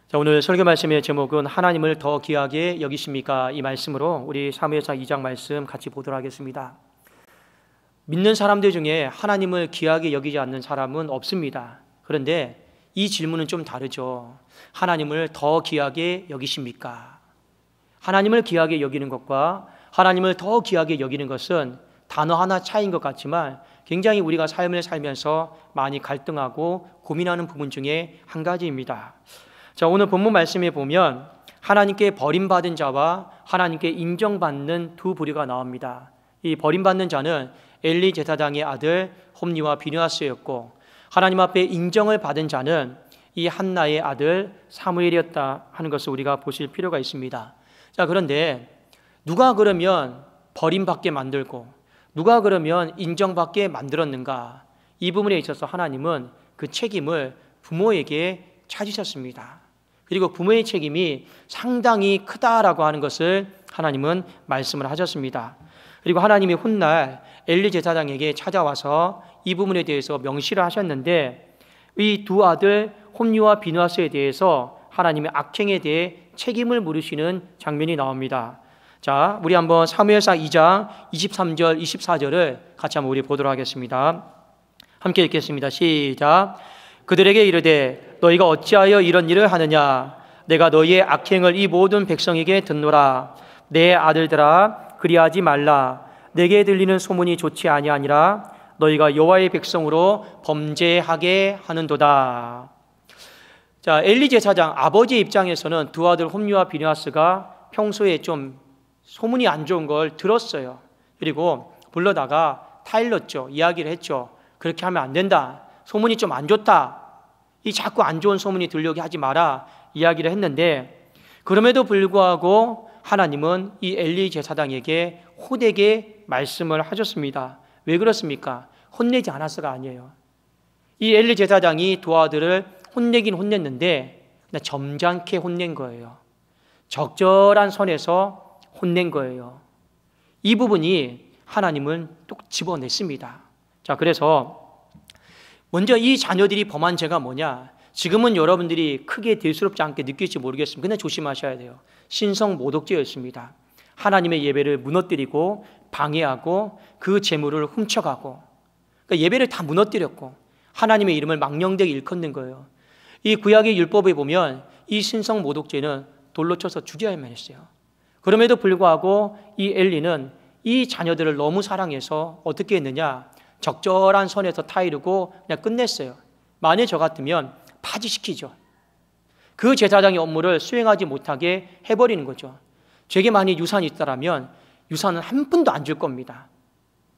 자, 오늘 설교 말씀의 제목은 하나님을 더 귀하게 여기십니까? 이 말씀으로 우리 사무엘상 2장 말씀 같이 보도록 하겠습니다. 믿는 사람들 중에 하나님을 귀하게 여기지 않는 사람은 없습니다. 그런데 이 질문은 좀 다르죠. 하나님을 더 귀하게 여기십니까? 하나님을 귀하게 여기는 것과 하나님을 더 귀하게 여기는 것은 단어 하나 차이인 것 같지만 굉장히 우리가 삶을 살면서 많이 갈등하고 고민하는 부분 중에 한 가지입니다. 자, 오늘 본문 말씀에 보면 하나님께 버림받은 자와 하나님께 인정받는 두 부류가 나옵니다. 이 버림받는 자는 엘리 제사장의 아들 홈리와 비느하스였고, 하나님 앞에 인정을 받은 자는 이 한나의 아들 사무엘이었다 하는 것을 우리가 보실 필요가 있습니다. 자, 그런데 누가 그러면 버림받게 만들고 누가 그러면 인정받게 만들었는가? 이 부분에 있어서 하나님은 그 책임을 부모에게 찾으셨습니다. 그리고 부모의 책임이 상당히 크다라고 하는 것을 하나님은 말씀을 하셨습니다. 그리고 하나님이 훗날 엘리 제사장에게 찾아와서 이 부분에 대해서 명시를 하셨는데, 이 두 아들 홈리와 비느하스에 대해서 하나님의 악행에 대해 책임을 물으시는 장면이 나옵니다. 자, 우리 한번 사무엘상 2장 23절 24절을 같이 한번 우리 보도록 하겠습니다. 함께 읽겠습니다. 시작. 그들에게 이르되 너희가 어찌하여 이런 일을 하느냐? 내가 너희의 악행을 이 모든 백성에게 듣노라. 내 아들들아, 그리하지 말라. 내게 들리는 소문이 좋지 아니하니라. 너희가 여호와의 백성으로 범죄하게 하는도다. 자, 엘리 제사장 아버지 입장에서는 두 아들 홈리와 비느하스가 평소에 좀 소문이 안 좋은 걸 들었어요. 그리고 불러다가 타일렀죠. 이야기를 했죠. 그렇게 하면 안 된다. 소문이 좀 안 좋다. 이 자꾸 안 좋은 소문이 들려오게 하지 마라. 이야기를 했는데, 그럼에도 불구하고 하나님은 이 엘리 제사장에게 호되게 말씀을 하셨습니다. 왜 그렇습니까? 혼내지 않았어가 아니에요. 이 엘리 제사장이 두 아들을 혼내긴 혼냈는데 그냥 점잖게 혼낸 거예요. 적절한 선에서 혼낸 거예요. 이 부분이 하나님은 또 집어냈습니다. 자, 그래서 먼저 이 자녀들이 범한 죄가 뭐냐? 지금은 여러분들이 크게 대수롭지 않게 느낄지 모르겠습니다. 근데 조심하셔야 돼요. 신성 모독죄였습니다. 하나님의 예배를 무너뜨리고 방해하고 그 재물을 훔쳐가고, 그러니까 예배를 다 무너뜨렸고 하나님의 이름을 망령되게 일컫는 거예요. 이 구약의 율법에 보면 이 신성 모독죄는 돌로 쳐서 죽여야만 했어요. 그럼에도 불구하고 이 엘리는 이 자녀들을 너무 사랑해서 어떻게 했느냐? 적절한 선에서 타이르고 그냥 끝냈어요. 만약 저 같으면 파지시키죠. 그 제사장의 업무를 수행하지 못하게 해버리는 거죠. 제게 만약 유산이 있다면 유산은 한 푼도 안 줄 겁니다.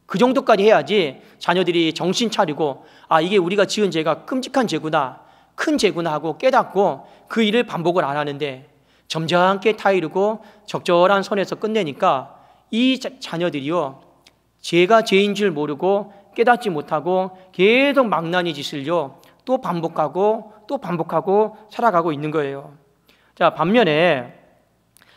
그 정도까지 해야지 자녀들이 정신 차리고, 아, 이게 우리가 지은 죄가 끔찍한 죄구나, 큰 죄구나 하고 깨닫고 그 일을 반복을 안 하는데 점잖게 타이르고 적절한 선에서 끝내니까 이 자녀들이요, 죄가 죄인 줄 모르고 깨닫지 못하고 계속 망나니 짓을요 또 반복하고 또 반복하고 살아가고 있는 거예요. 자, 반면에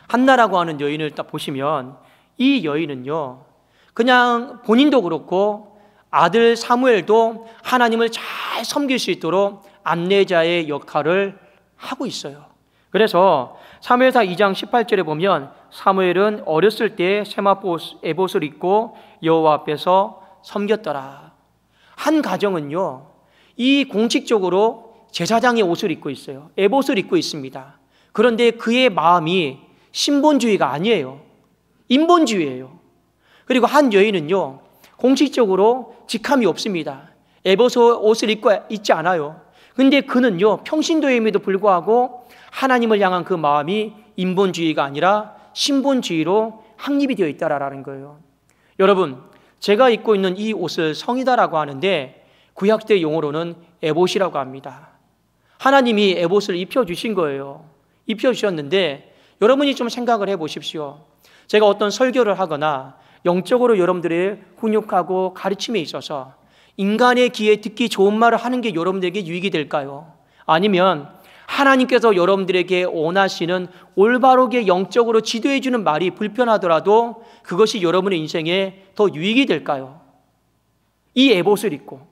한나라고 하는 여인을 딱 보시면 이 여인은요, 그냥 본인도 그렇고 아들 사무엘도 하나님을 잘 섬길 수 있도록 안내자의 역할을 하고 있어요. 그래서 사무엘상 2장 18절에 보면 사무엘은 어렸을 때 에봇을 입고 여호와 앞에서 섬겼더라. 한 가정은요, 이 공식적으로 제사장의 옷을 입고 있어요. 에봇을 입고 있습니다. 그런데 그의 마음이 신본주의가 아니에요. 인본주의예요. 그리고 한 여인은요, 공식적으로 직함이 없습니다. 에봇 옷을 입고 있지 않아요. 근데 그는요, 평신도임에도 불구하고 하나님을 향한 그 마음이 인본주의가 아니라 신본주의로 확립이 되어 있다라는 거예요. 여러분, 제가 입고 있는 이 옷을 성이다라고 하는데 구약때 용어로는 에봇이라고 합니다. 하나님이 에봇을 입혀주신 거예요. 입혀주셨는데 여러분이 좀 생각을 해보십시오. 제가 어떤 설교를 하거나 영적으로 여러분들의 훈육하고 가르침에 있어서 인간의 귀에 듣기 좋은 말을 하는 게 여러분들에게 유익이 될까요? 아니면 하나님께서 여러분들에게 원하시는 올바르게 영적으로 지도해 주는 말이 불편하더라도 그것이 여러분의 인생에 더 유익이 될까요? 이 에봇을 입고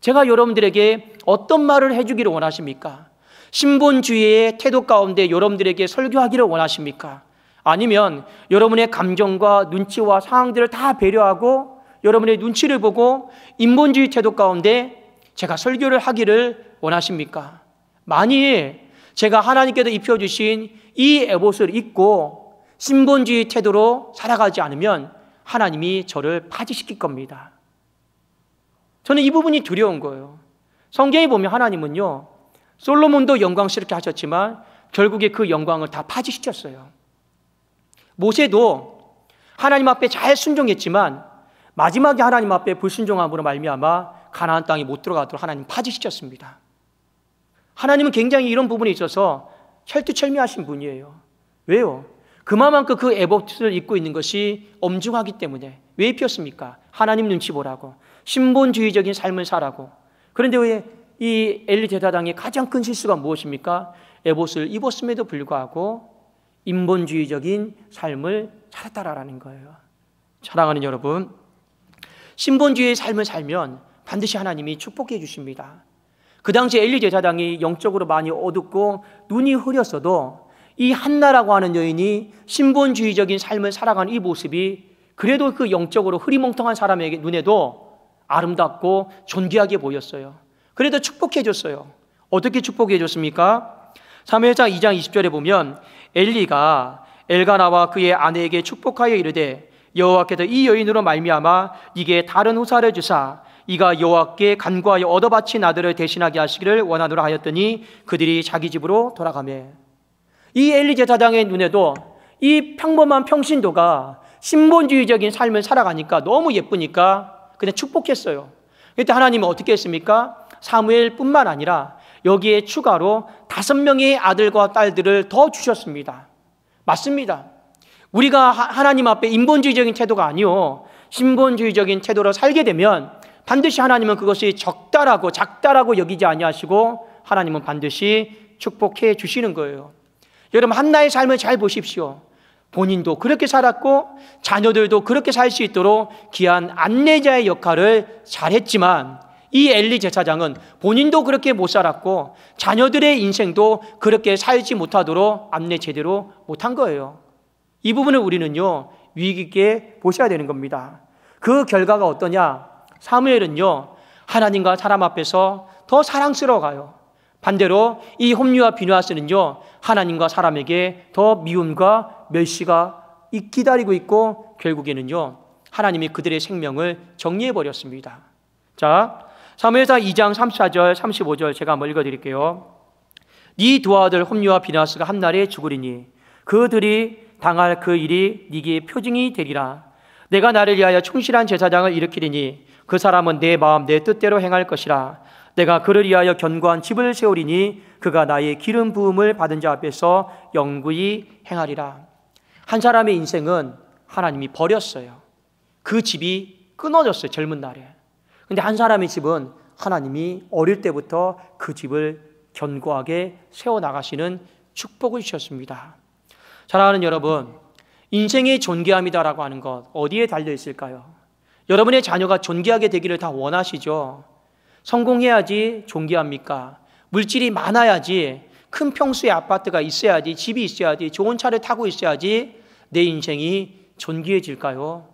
제가 여러분들에게 어떤 말을 해주기를 원하십니까? 신본주의의 태도 가운데 여러분들에게 설교하기를 원하십니까? 아니면 여러분의 감정과 눈치와 상황들을 다 배려하고 여러분의 눈치를 보고 인본주의 태도 가운데 제가 설교를 하기를 원하십니까? 만일 제가 하나님께서 입혀주신 이 에봇을 입고 신본주의 태도로 살아가지 않으면 하나님이 저를 파지시킬 겁니다. 저는 이 부분이 두려운 거예요. 성경에 보면 하나님은요, 솔로몬도 영광스럽게 하셨지만 결국에 그 영광을 다 파지시켰어요. 모세도 하나님 앞에 잘 순종했지만 마지막에 하나님 앞에 불순종함으로 말미암아 가나안 땅에 못 들어가도록 하나님 파지시켰습니다. 하나님은 굉장히 이런 부분에 있어서 철두철미하신 분이에요. 왜요? 그만큼 그 에봇을 입고 있는 것이 엄중하기 때문에. 왜 입혔습니까? 하나님 눈치 보라고, 신본주의적인 삶을 살라고. 그런데 왜 이 엘리 제사장의 가장 큰 실수가 무엇입니까? 에봇을 입었음에도 불구하고 인본주의적인 삶을 살았다라는 거예요. 사랑하는 여러분, 신본주의의 삶을 살면 반드시 하나님이 축복해 주십니다. 그 당시 엘리 제사장이 영적으로 많이 어둡고 눈이 흐렸어도 이 한나라고 하는 여인이 신본주의적인 삶을 살아가는 이 모습이 그래도 그 영적으로 흐리멍텅한 사람에게 눈에도 아름답고 존귀하게 보였어요. 그래도 축복해 줬어요. 어떻게 축복해 줬습니까? 사무엘상 2장 20절에 보면 엘리가 엘가나와 그의 아내에게 축복하여 이르되 여호와께서 이 여인으로 말미암아 이게 다른 후사를 주사 이가 여호와께 간구하여 얻어 바친 아들을 대신하게 하시기를 원하노라 하였더니 그들이 자기 집으로 돌아가매. 이 엘리 제사장의 눈에도 이 평범한 평신도가 신본주의적인 삶을 살아가니까 너무 예쁘니까 그냥 축복했어요. 그때 하나님은 어떻게 했습니까? 사무엘뿐만 아니라 여기에 추가로 5명의 아들과 딸들을 더 주셨습니다. 맞습니다. 우리가 하나님 앞에 인본주의적인 태도가 아니요 신본주의적인 태도로 살게 되면 반드시 하나님은 그것이 적다라고 작다라고 여기지 아니하시고 하나님은 반드시 축복해 주시는 거예요. 여러분, 한나의 삶을 잘 보십시오. 본인도 그렇게 살았고 자녀들도 그렇게 살 수 있도록 귀한 안내자의 역할을 잘했지만 이 엘리 제사장은 본인도 그렇게 못 살았고 자녀들의 인생도 그렇게 살지 못하도록 안내 제대로 못한 거예요. 이 부분을 우리는요 위기 있게 보셔야 되는 겁니다. 그 결과가 어떠냐? 사무엘은요 하나님과 사람 앞에서 더 사랑스러워가요. 반대로 이 홈리와 비느하스는요 하나님과 사람에게 더 미움과 멸시가 기다리고 있고 결국에는요 하나님이 그들의 생명을 정리해버렸습니다. 자, 사무엘상 2장 34절 35절 제가 한번 읽어드릴게요. 네 두 아들 홈리와 비느하스가 한 날에 죽으리니 그들이 당할 그 일이 네게 표징이 되리라. 내가 나를 위하여 충실한 제사장을 일으키리니 그 사람은 내 마음 내 뜻대로 행할 것이라. 내가 그를 위하여 견고한 집을 세우리니 그가 나의 기름 부음을 받은 자 앞에서 영구히 행하리라. 한 사람의 인생은 하나님이 버렸어요. 그 집이 끊어졌어요, 젊은 날에. 근데 한 사람의 집은 하나님이 어릴 때부터 그 집을 견고하게 세워나가시는 축복을 주셨습니다. 사랑하는 여러분, 인생의 존귀함이다라고 하는 것 어디에 달려 있을까요? 여러분의 자녀가 존귀하게 되기를 다 원하시죠? 성공해야지 존귀합니까? 물질이 많아야지, 큰 평수의 아파트가 있어야지, 집이 있어야지, 좋은 차를 타고 있어야지 내 인생이 존귀해질까요?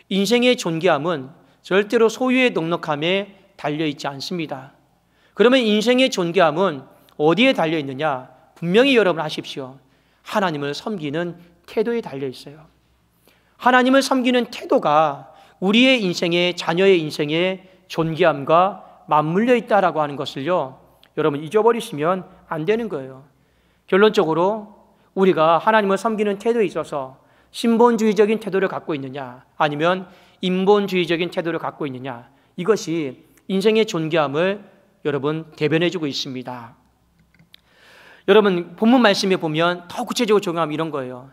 인생의 존귀함은 절대로 소유의 넉넉함에 달려있지 않습니다. 그러면 인생의 존귀함은 어디에 달려있느냐? 분명히 여러분 아십시오. 하나님을 섬기는 태도에 달려있어요. 하나님을 섬기는 태도가 우리의 인생에, 자녀의 인생에 존귀함과 맞물려 있다라고 하는 것을요 여러분 잊어버리시면 안 되는 거예요. 결론적으로 우리가 하나님을 섬기는 태도에 있어서 신본주의적인 태도를 갖고 있느냐 아니면 인본주의적인 태도를 갖고 있느냐, 이것이 인생의 존귀함을 여러분 대변해주고 있습니다. 여러분 본문 말씀에 보면 더 구체적으로 적용하면 이런 거예요.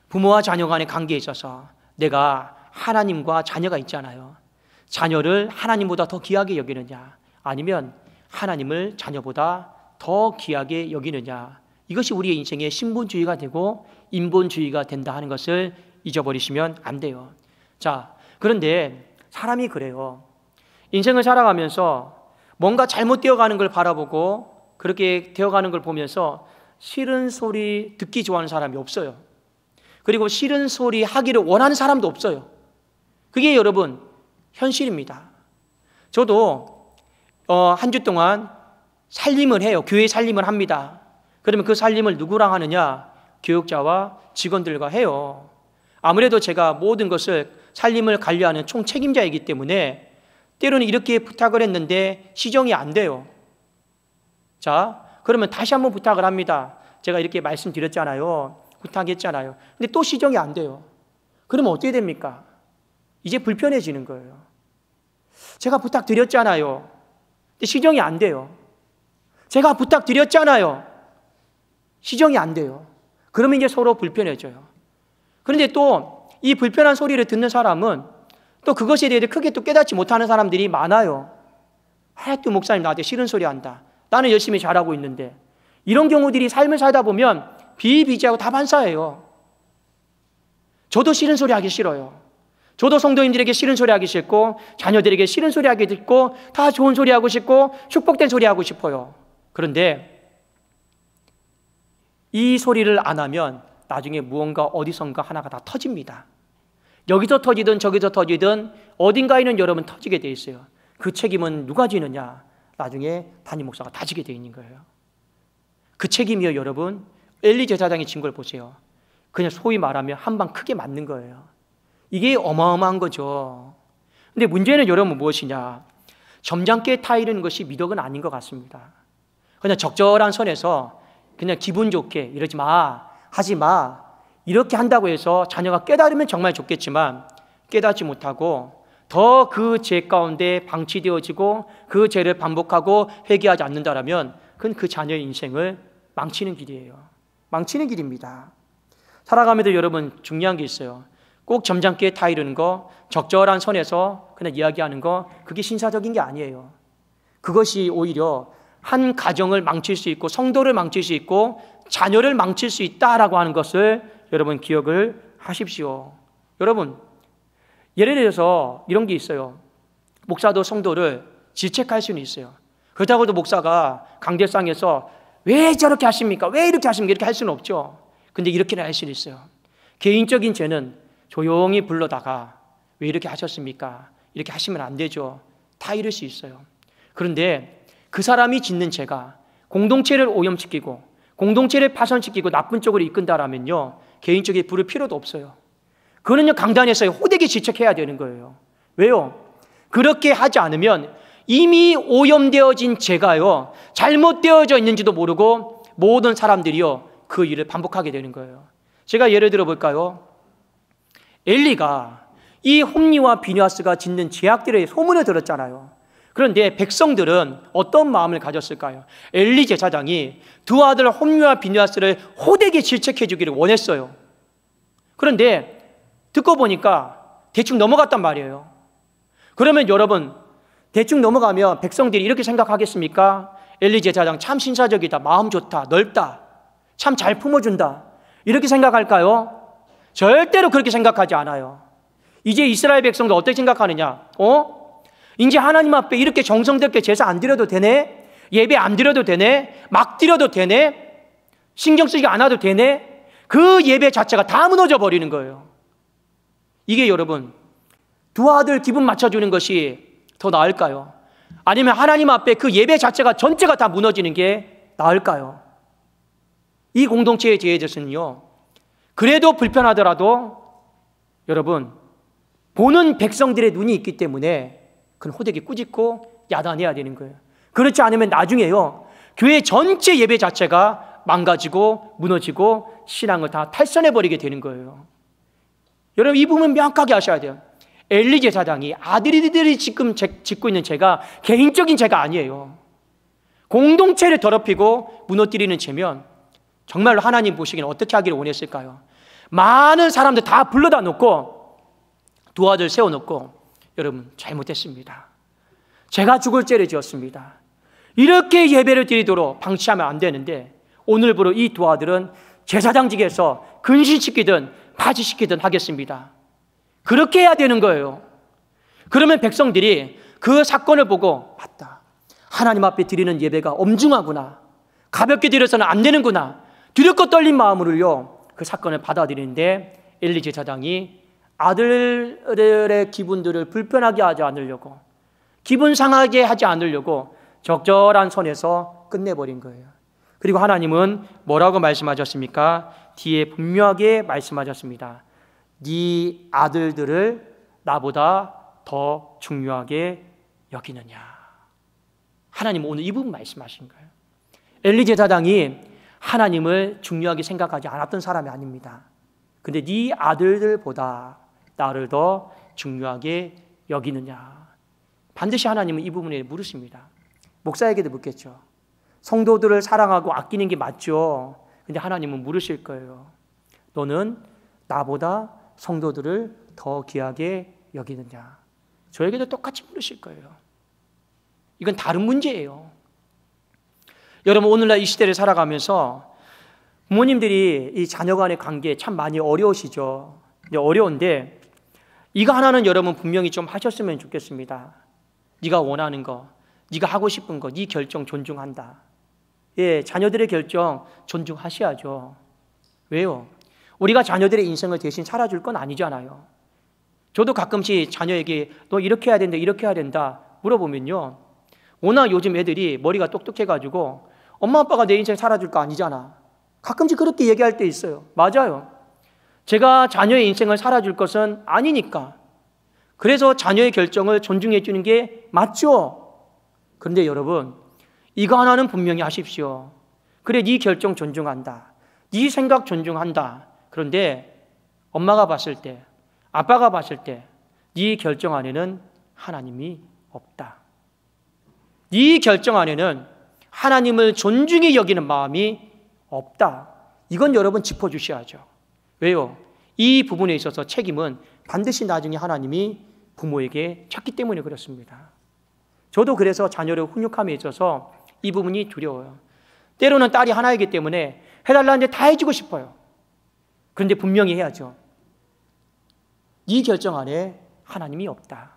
부모와 자녀 간의 관계에 있어서 내가 하나님과 자녀가 있잖아요. 자녀를 하나님보다 더 귀하게 여기느냐 아니면 하나님을 자녀보다 더 귀하게 여기느냐, 이것이 우리의 인생의 신본주의가 되고 인본주의가 된다 하는 것을 잊어버리시면 안 돼요. 자, 그런데 사람이 그래요. 인생을 살아가면서 뭔가 잘못되어 가는 걸 바라보고 그렇게 되어가는 걸 보면서 싫은 소리 듣기 좋아하는 사람이 없어요. 그리고 싫은 소리 하기를 원하는 사람도 없어요. 그게 여러분 현실입니다. 저도 한 주 동안 살림을 해요. 교회 살림을 합니다. 그러면 그 살림을 누구랑 하느냐? 교육자와 직원들과 해요. 아무래도 제가 모든 것을 살림을 관리하는 총책임자이기 때문에 때로는 이렇게 부탁을 했는데 시정이 안 돼요. 자, 그러면 다시 한번 부탁을 합니다. 제가 이렇게 말씀드렸잖아요. 부탁했잖아요. 근데 또 시정이 안 돼요. 그러면 어떻게 됩니까? 이제 불편해지는 거예요. 제가 부탁드렸잖아요. 근데 시정이 안 돼요. 제가 부탁드렸잖아요. 시정이 안 돼요. 그러면 이제 서로 불편해져요. 그런데 또 이 불편한 소리를 듣는 사람은 또 그것에 대해 크게 또 깨닫지 못하는 사람들이 많아요. 또 목사님 나한테 싫은 소리 한다. 나는 열심히 잘하고 있는데. 이런 경우들이 삶을 살다 보면 비일비재하고 다반사예요. 저도 싫은 소리 하기 싫어요. 저도 성도님들에게 싫은 소리 하기 싫고 자녀들에게 싫은 소리 하기 싫고 다 좋은 소리 하고 싶고 축복된 소리 하고 싶어요. 그런데 이 소리를 안 하면 나중에 무언가 어디선가 하나가 다 터집니다. 여기서 터지든 저기서 터지든 어딘가에는 여러분 터지게 돼 있어요. 그 책임은 누가 지느냐? 나중에 담임 목사가 다 지게 돼 있는 거예요. 그 책임이요, 여러분. 엘리 제사장이 진 걸 보세요. 그냥 소위 말하면 한 방 크게 맞는 거예요. 이게 어마어마한 거죠. 근데 문제는 여러분 무엇이냐? 점잖게 타이르는 것이 미덕은 아닌 것 같습니다. 그냥 적절한 선에서 그냥 기분 좋게 이러지 마, 하지 마, 이렇게 한다고 해서 자녀가 깨달으면 정말 좋겠지만 깨닫지 못하고 더 그 죄 가운데 방치되어지고 그 죄를 반복하고 회개하지 않는다라면 그건 그 자녀의 인생을 망치는 길이에요. 망치는 길입니다. 살아가면서 여러분 중요한 게 있어요. 꼭 점잖게 타이르는 거, 적절한 선에서 그냥 이야기하는 거, 그게 신사적인 게 아니에요. 그것이 오히려 한 가정을 망칠 수 있고 성도를 망칠 수 있고 자녀를 망칠 수 있다라고 하는 것을 여러분 기억을 하십시오. 여러분, 예를 들어서 이런 게 있어요. 목사도 성도를 질책할 수는 있어요. 그렇다고도 목사가 강대상에서 왜 저렇게 하십니까? 왜 이렇게 하십니까? 이렇게 할 수는 없죠. 근데 이렇게는 할 수는 있어요. 개인적인 죄는 조용히 불러다가 왜 이렇게 하셨습니까? 이렇게 하시면 안 되죠. 다 이럴 수 있어요. 그런데 그 사람이 짓는 죄가 공동체를 오염시키고 공동체를 파손시키고 나쁜 쪽으로 이끈다라면요, 개인적인 부를 필요도 없어요. 그거는요, 강단에서 호되게 질책해야 되는 거예요. 왜요? 그렇게 하지 않으면 이미 오염되어진 죄가요, 잘못되어져 있는지도 모르고 모든 사람들이요, 그 일을 반복하게 되는 거예요. 제가 예를 들어 볼까요? 엘리가 이 홈리와 비느하스가 짓는 죄악들의 소문을 들었잖아요. 그런데 백성들은 어떤 마음을 가졌을까요? 엘리 제사장이 두 아들 홈리와 비느하스를 호되게 질책해 주기를 원했어요. 그런데 듣고 보니까 대충 넘어갔단 말이에요. 그러면 여러분, 대충 넘어가면 백성들이 이렇게 생각하겠습니까? 엘리 제사장 참 신사적이다, 마음 좋다, 넓다, 참 잘 품어준다, 이렇게 생각할까요? 절대로 그렇게 생각하지 않아요. 이제 이스라엘 백성도 어떻게 생각하느냐? 이제 하나님 앞에 이렇게 정성스럽게 제사 안 드려도 되네? 예배 안 드려도 되네? 막 드려도 되네? 신경 쓰지 않아도 되네? 그 예배 자체가 다 무너져 버리는 거예요. 이게 여러분, 두 아들 기분 맞춰주는 것이 더 나을까요? 아니면 하나님 앞에 그 예배 자체가 전체가 다 무너지는 게 나을까요? 이 공동체의 죄에 대해서는요, 그래도 불편하더라도 여러분, 보는 백성들의 눈이 있기 때문에 그건 호되게 꾸짖고 야단해야 되는 거예요. 그렇지 않으면 나중에요, 교회 전체 예배 자체가 망가지고 무너지고 신앙을 다 탈선해버리게 되는 거예요. 여러분, 이 부분 명확하게 아셔야 돼요. 엘리 제사장이 아들이들이 지금 짓고 있는 죄가 개인적인 죄가 아니에요. 공동체를 더럽히고 무너뜨리는 죄면 정말로 하나님 보시기엔 어떻게 하기를 원했을까요? 많은 사람들 다 불러다 놓고 두 아들 세워놓고 여러분, 잘못했습니다. 제가 죽을 죄를 지었습니다. 이렇게 예배를 드리도록 방치하면 안 되는데 오늘부로 이 두 아들은 제사장직에서 근신시키든 파지시키든 하겠습니다. 그렇게 해야 되는 거예요. 그러면 백성들이 그 사건을 보고 맞다, 하나님 앞에 드리는 예배가 엄중하구나, 가볍게 들여서는 안 되는구나. 두렵고 떨린 마음으로요, 그 사건을 받아들이는데 엘리 제사장이 아들들의 기분들을 불편하게 하지 않으려고, 기분 상하게 하지 않으려고 적절한 선에서 끝내버린 거예요. 그리고 하나님은 뭐라고 말씀하셨습니까? 뒤에 분명하게 말씀하셨습니다. 네 아들들을 나보다 더 중요하게 여기느냐. 하나님은 오늘 이 부분 말씀하신 거예요. 엘리 제사장이 하나님을 중요하게 생각하지 않았던 사람이 아닙니다. 근데 네 아들들보다 나를 더 중요하게 여기느냐. 반드시 하나님은 이 부분에 물으십니다. 목사에게도 묻겠죠. 성도들을 사랑하고 아끼는 게 맞죠. 근데 하나님은 물으실 거예요. 너는 나보다 성도들을 더 귀하게 여기느냐. 저에게도 똑같이 물으실 거예요. 이건 다른 문제예요. 여러분, 오늘날 이 시대를 살아가면서 부모님들이 이 자녀 간의 관계 참 많이 어려우시죠. 근데 어려운데 이거 하나는 여러분 분명히 좀 하셨으면 좋겠습니다. 네가 원하는 거, 네가 하고 싶은 거, 네 결정 존중한다. 예, 자녀들의 결정 존중하셔야죠. 왜요? 우리가 자녀들의 인생을 대신 살아줄 건 아니잖아요. 저도 가끔씩 자녀에게 너 이렇게 해야 된다, 이렇게 해야 된다 물어보면요, 워낙 요즘 애들이 머리가 똑똑해가지고 엄마 아빠가 내 인생 살아줄 거 아니잖아. 가끔씩 그렇게 얘기할 때 있어요. 맞아요. 제가 자녀의 인생을 살아줄 것은 아니니까. 그래서 자녀의 결정을 존중해 주는 게 맞죠. 그런데 여러분, 이거 하나는 분명히 하십시오. 그래, 네 결정 존중한다. 네 생각 존중한다. 그런데 엄마가 봤을 때, 아빠가 봤을 때 네 결정 안에는 하나님이 없다. 네 결정 안에는 하나님을 존중히 여기는 마음이 없다. 이건 여러분 짚어주셔야죠. 왜요? 이 부분에 있어서 책임은 반드시 나중에 하나님이 부모에게 졌기 때문에 그렇습니다. 저도 그래서 자녀를 훈육함에 있어서 이 부분이 두려워요. 때로는 딸이 하나이기 때문에 해달라는데 다 해주고 싶어요. 그런데 분명히 해야죠. 네 결정 안에 하나님이 없다.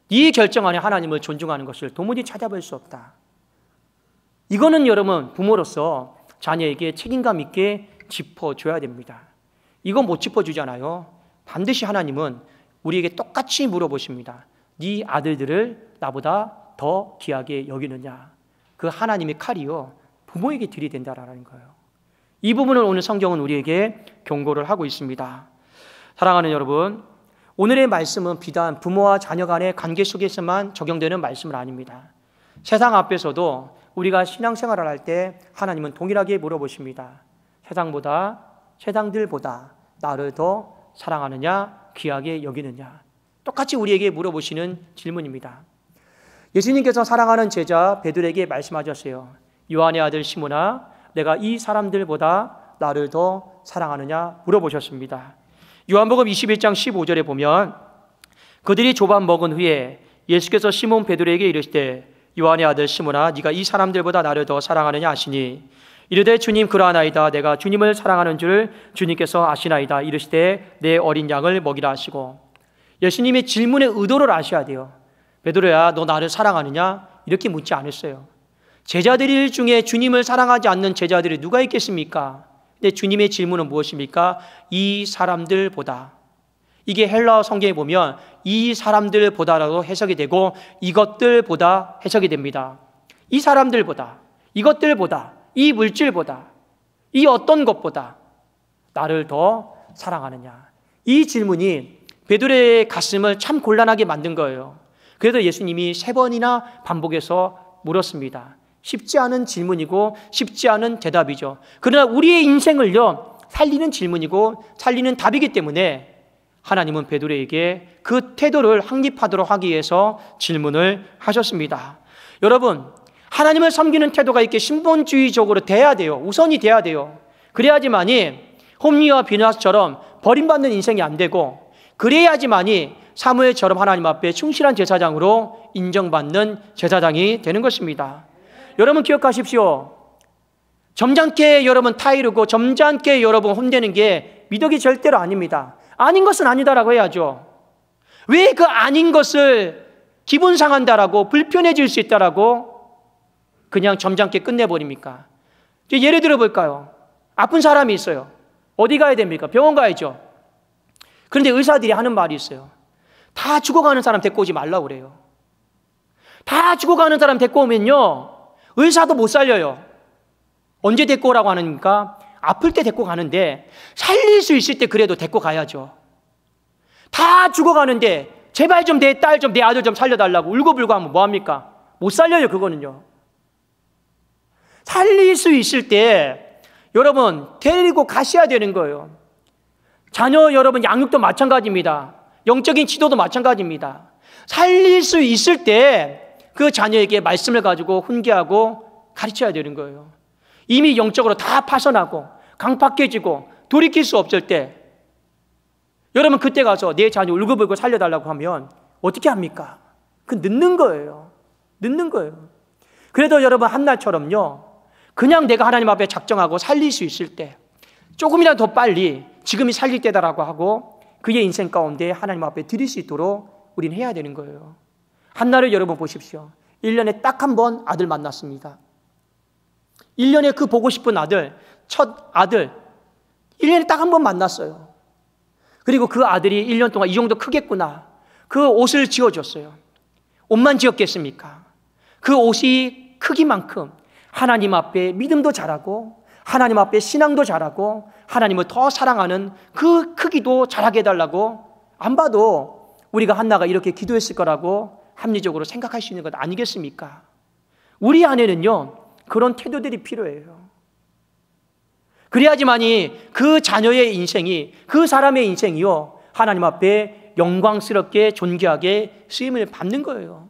네 결정 안에 하나님을 존중하는 것을 도무지 찾아볼 수 없다. 이거는 여러분 부모로서 자녀에게 책임감 있게 짚어줘야 됩니다. 이거 못 짚어주잖아요. 반드시 하나님은 우리에게 똑같이 물어보십니다. 네 아들들을 나보다 더 귀하게 여기느냐. 그 하나님의 칼이요, 부모에게 들이댄다라는 거예요. 이 부분을 오늘 성경은 우리에게 경고를 하고 있습니다. 사랑하는 여러분, 오늘의 말씀은 비단 부모와 자녀 간의 관계 속에서만 적용되는 말씀은 아닙니다. 세상 앞에서도 우리가 신앙생활을 할 때 하나님은 동일하게 물어보십니다. 세상들보다 나를 더 사랑하느냐, 귀하게 여기느냐. 똑같이 우리에게 물어보시는 질문입니다. 예수님께서 사랑하는 제자 베드로에게 말씀하셨어요. 요한의 아들 시몬아, 내가 이 사람들보다 나를 더 사랑하느냐 물어보셨습니다. 요한복음 21장 15절에 보면 그들이 조반 먹은 후에 예수께서 시몬 베드로에게 이르시되 요한의 아들 시몬아, 네가 이 사람들보다 나를 더 사랑하느냐 하시니 이르되 주님 그러하나이다. 내가 주님을 사랑하는 줄 주님께서 아시나이다. 이르시되 내 어린 양을 먹이라 하시고, 예수님의 질문의 의도를 아셔야 돼요. 베드로야, 너 나를 사랑하느냐? 이렇게 묻지 않았어요. 제자들 중에 주님을 사랑하지 않는 제자들이 누가 있겠습니까? 근데 주님의 질문은 무엇입니까? 이 사람들보다. 이게 헬라어 성경에 보면 이 사람들보다라고 해석이 되고 이것들보다 해석이 됩니다. 이 사람들보다, 이것들보다, 이 물질보다, 이 어떤 것보다 나를 더 사랑하느냐. 이 질문이 베드로의 가슴을 참 곤란하게 만든 거예요. 그래서 예수님이 3번이나 반복해서 물었습니다. 쉽지 않은 질문이고 쉽지 않은 대답이죠. 그러나 우리의 인생을요, 살리는 질문이고 살리는 답이기 때문에 하나님은 베드로에게 그 태도를 확립하도록 하기 위해서 질문을 하셨습니다. 여러분, 하나님을 섬기는 태도가 이렇게 신본주의적으로 돼야 돼요. 우선이 돼야 돼요. 그래야지만이 홈리와 비나스처럼 버림받는 인생이 안 되고, 그래야지만이 사무엘처럼 하나님 앞에 충실한 제사장으로 인정받는 제사장이 되는 것입니다. 여러분 기억하십시오. 점잖게 여러분 타이르고 점잖게 여러분 혼내는 게 미덕이 절대로 아닙니다. 아닌 것은 아니다라고 해야죠. 왜 그 아닌 것을 기분 상한다라고 불편해질 수 있다라고 그냥 점잖게 끝내버립니까? 예를 들어 볼까요? 아픈 사람이 있어요. 어디 가야 됩니까? 병원 가야죠. 그런데 의사들이 하는 말이 있어요. 다 죽어가는 사람 데리고 오지 말라고 그래요. 다 죽어가는 사람 데리고 오면요, 의사도 못 살려요. 언제 데리고 오라고 하니까 아플 때 데리고 가는데 살릴 수 있을 때 그래도 데리고 가야죠. 다 죽어가는데 제발 좀 내 딸 좀 내 아들 좀 살려달라고 울고불고 하면 뭐합니까? 못 살려요. 그거는요. 살릴 수 있을 때 여러분 데리고 가셔야 되는 거예요. 자녀 여러분 양육도 마찬가지입니다. 영적인 지도도 마찬가지입니다. 살릴 수 있을 때 그 자녀에게 말씀을 가지고 훈계하고 가르쳐야 되는 거예요. 이미 영적으로 다 파선하고 강팍해지고 돌이킬 수 없을 때 여러분 그때 가서 내 자녀 울고불고 살려달라고 하면 어떻게 합니까? 그 늦는 거예요. 늦는 거예요. 그래도 여러분 한날처럼요, 그냥 내가 하나님 앞에 작정하고 살릴 수 있을 때 조금이라도 더 빨리 지금이 살릴 때다라고 하고 그의 인생 가운데 하나님 앞에 드릴 수 있도록 우리는 해야 되는 거예요. 한날을 여러분 보십시오. 1년에 딱 한 번 아들 만났습니다. 1년에 그 보고 싶은 아들, 첫 아들 1년에 딱 한 번 만났어요. 그리고 그 아들이 1년 동안 이 정도 크겠구나, 그 옷을 지어줬어요. 옷만 지었겠습니까? 그 옷이 크기만큼 하나님 앞에 믿음도 자라고 하나님 앞에 신앙도 자라고 하나님을 더 사랑하는 그 크기도 자라게 해달라고 안 봐도 우리가 한나가 이렇게 기도했을 거라고 합리적으로 생각할 수 있는 것 아니겠습니까? 우리 안에는요 그런 태도들이 필요해요. 그래야지만이 그 자녀의 인생이, 그 사람의 인생이요, 하나님 앞에 영광스럽게 존귀하게 쓰임을 받는 거예요.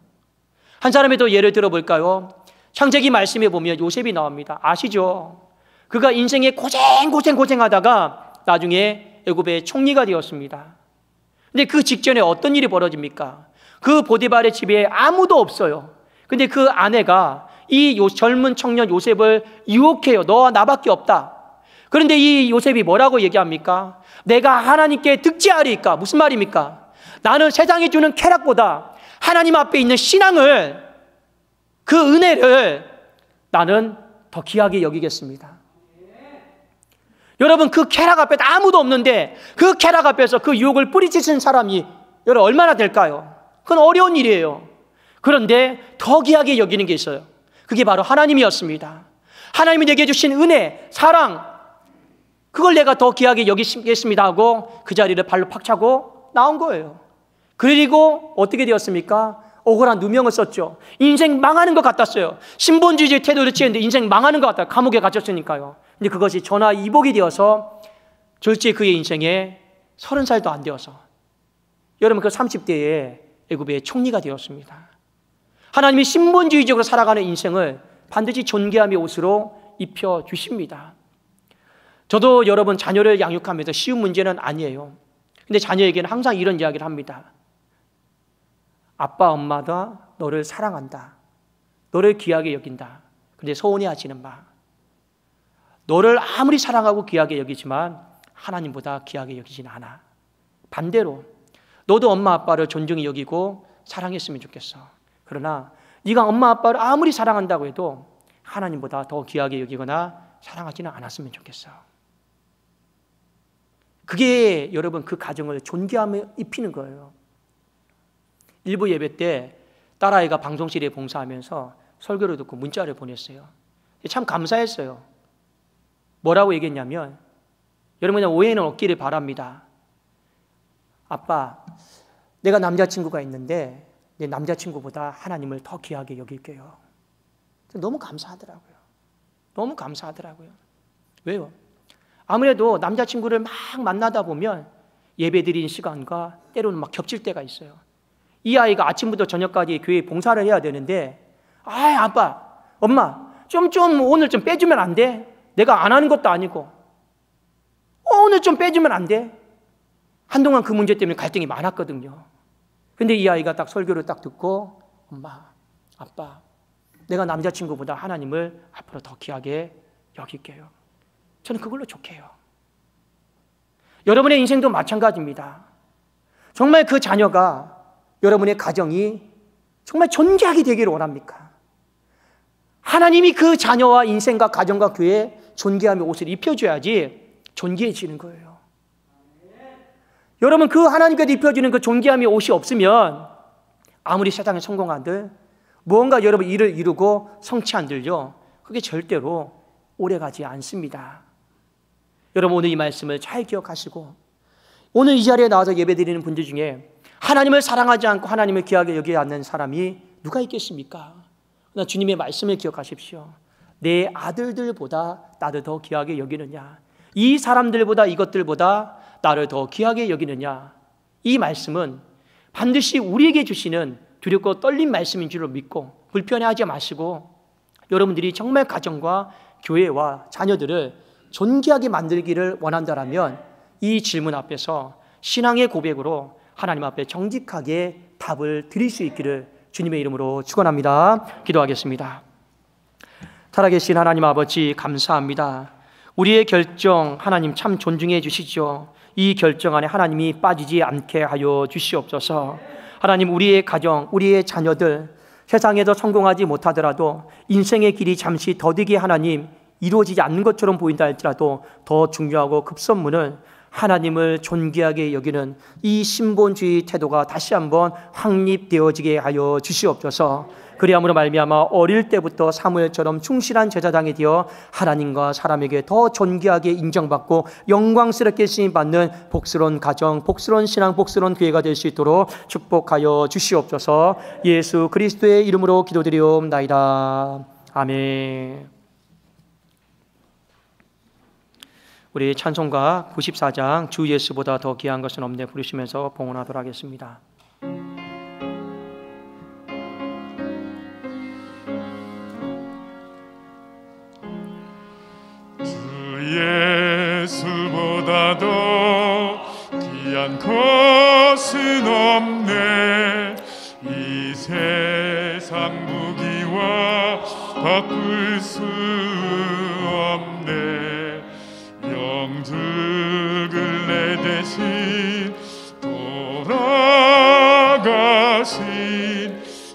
한 사람의 또 예를 들어볼까요? 창세기 말씀에 보면 요셉이 나옵니다. 아시죠? 그가 인생에 고생하다가 나중에 애굽의 총리가 되었습니다. 근데 그 직전에 어떤 일이 벌어집니까? 그 보디발의 집에 아무도 없어요. 근데 그 아내가 이 젊은 청년 요셉을 유혹해요. 너와 나밖에 없다. 그런데 이 요셉이 뭐라고 얘기합니까? 내가 하나님께 득지하리까? 무슨 말입니까? 나는 세상이 주는 쾌락보다 하나님 앞에 있는 신앙을, 그 은혜를 나는 더 귀하게 여기겠습니다. 여러분 그 쾌락 앞에 아무도 없는데 그 쾌락 앞에서 그 유혹을 뿌리치는 사람이 여러분 얼마나 될까요? 그건 어려운 일이에요. 그런데 더 귀하게 여기는 게 있어요. 그게 바로 하나님이었습니다. 하나님이 내게 주신 은혜, 사랑, 그걸 내가 더 귀하게 여기겠습니다 하고 그 자리를 발로 팍 차고 나온 거예요. 그리고 어떻게 되었습니까? 억울한 누명을 썼죠. 인생 망하는 것 같았어요. 신본주의의 태도를 취했는데 인생 망하는 것 같아요. 감옥에 갇혔으니까요. 근데 그것이 전화위복이 되어서 절제 그의 인생에 30살도 안 되어서 여러분 그 30대에 애굽의 총리가 되었습니다. 하나님이 신본주의적으로 살아가는 인생을 반드시 존귀함의 옷으로 입혀주십니다. 저도 여러분 자녀를 양육하면서 쉬운 문제는 아니에요. 근데 자녀에게는 항상 이런 이야기를 합니다. 아빠 엄마가 너를 사랑한다. 너를 귀하게 여긴다. 근데 서운해하지는 마. 너를 아무리 사랑하고 귀하게 여기지만 하나님보다 귀하게 여기진 않아. 반대로 너도 엄마 아빠를 존중히 여기고 사랑했으면 좋겠어. 그러나 네가 엄마 아빠를 아무리 사랑한다고 해도 하나님보다 더 귀하게 여기거나 사랑하지는 않았으면 좋겠어. 그게 여러분 그 가정을 존귀함에 입히는 거예요. 일부 예배 때 딸아이가 방송실에 봉사하면서 설교를 듣고 문자를 보냈어요. 참 감사했어요. 뭐라고 얘기했냐면, 여러분 오해는 없기를 바랍니다. 아빠, 내가 남자친구가 있는데 내 남자친구보다 하나님을 더 귀하게 여길게요. 너무 감사하더라고요. 너무 감사하더라고요. 왜요? 아무래도 남자친구를 막 만나다 보면 예배드리는 시간과 때로는 막 겹칠 때가 있어요. 이 아이가 아침부터 저녁까지 교회 봉사를 해야 되는데, 아빠, 엄마, 좀 오늘 좀 빼주면 안 돼? 내가 안 하는 것도 아니고 오늘 좀 빼주면 안 돼? 한동안 그 문제 때문에 갈등이 많았거든요. 근데 이 아이가 딱 설교를 딱 듣고, 엄마, 아빠, 내가 남자친구보다 하나님을 앞으로 더 귀하게 여길게요. 저는 그걸로 좋게요. 여러분의 인생도 마찬가지입니다. 정말 그 자녀가, 여러분의 가정이 정말 존귀하게 되기를 원합니까? 하나님이 그 자녀와 인생과 가정과 교회에 존귀함의 옷을 입혀줘야지 존귀해지는 거예요. 여러분, 그 하나님께서 입혀주는 그 존귀함의 옷이 없으면 아무리 세상에 성공한들 무언가 여러분 일을 이루고 성취한들요, 그게 절대로 오래가지 않습니다. 여러분, 오늘 이 말씀을 잘 기억하시고 오늘 이 자리에 나와서 예배드리는 분들 중에 하나님을 사랑하지 않고 하나님을 귀하게 여기지 않는 사람이 누가 있겠습니까? 그러나 주님의 말씀을 기억하십시오. 내 아들들보다 나를 더 귀하게 여기느냐, 이 사람들보다 이것들보다 나를 더 귀하게 여기느냐, 이 말씀은 반드시 우리에게 주시는 두렵고 떨린 말씀인 줄로 믿고 불편해하지 마시고 여러분들이 정말 가정과 교회와 자녀들을 존귀하게 만들기를 원한다면 이 질문 앞에서 신앙의 고백으로 하나님 앞에 정직하게 답을 드릴 수 있기를 주님의 이름으로 축원합니다. 기도하겠습니다. 살아계신 하나님 아버지, 감사합니다. 우리의 결정 하나님 참 존중해 주시죠. 이 결정 안에 하나님이 빠지지 않게 하여 주시옵소서. 하나님, 우리의 가정, 우리의 자녀들 세상에서 성공하지 못하더라도 인생의 길이 잠시 더디게 하나님 이루어지지 않는 것처럼 보인다 할지라도 더 중요하고 급선무는 하나님을 존귀하게 여기는 이 신본주의 태도가 다시 한번 확립되어지게 하여 주시옵소서. 그리함으로 말미암아 어릴 때부터 사무엘처럼 충실한 제사장이 되어 하나님과 사람에게 더 존귀하게 인정받고 영광스럽게 쓰임받는 복스러운 가정, 복스러운 신앙, 복스러운 교회가 될 수 있도록 축복하여 주시옵소서. 예수 그리스도의 이름으로 기도드리옵나이다. 아멘. 우리 찬송가 94장 주 예수보다 더 귀한 것은 없네 부르시면서 봉헌하도록 하겠습니다. 주 예수보다 더 귀한 것은 없네. 이 세상 무기와 바꿀 수 없네. 영주를 내 대신 돌아가신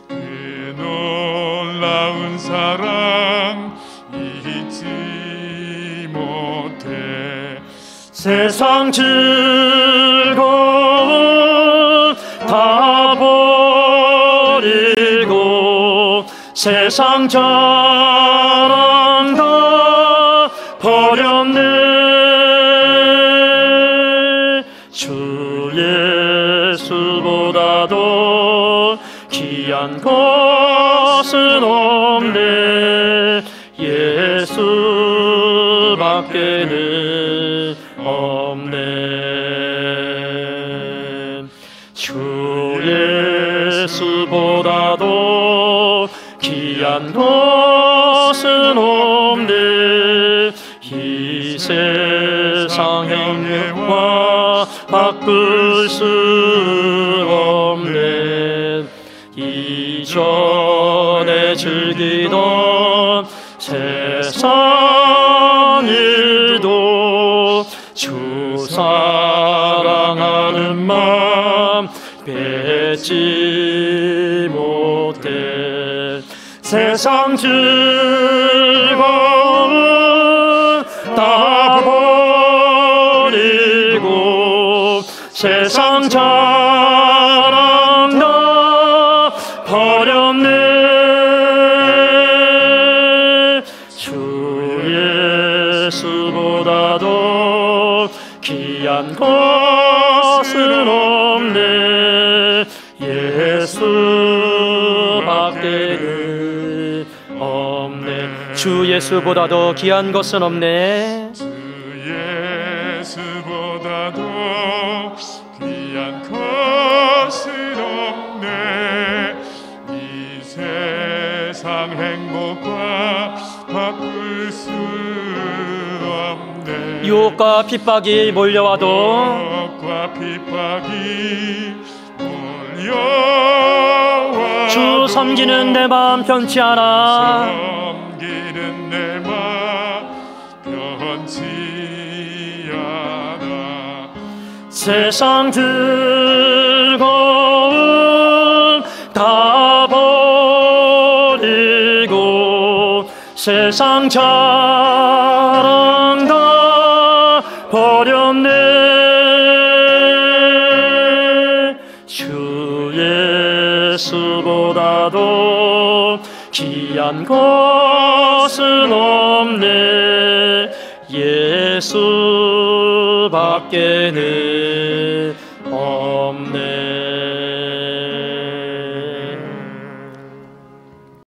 그 놀라운 사랑 잊지 못해. 세상 즐거움 다 버리고 세상 자랑 다 버렸네. 주 예수보다도 귀한 것은 없네. 예수밖에는 없네. 주 예수보다도 귀한 것은 없네. 이 세상 행회와 바꿀 수 없네. 이전에 즐기던 세상 일도 주 사랑하는 마음 뺏지 못해. 세상 즐거움 다 버리고 세상 자랑 다 버렸네. 주 예수보다도 귀한 것은 없네. 예수밖에는 없네. 주 예수보다도 귀한 것은 없네. 주 예수보다도 귀한 것은 없네. 이 세상 행복과 바꿀 수 없네. 유혹과 핍박이 몰려와도 유혹과 핍박이 몰려와도 주 섬기는 내 마음 변치 않아. 섬기는 내 마음 변치 않아. 세상 즐거움 다 버리고 세상 자랑 다 버렸네. 주 예수보다도 귀한 것은 없네. 예수밖에는 없네.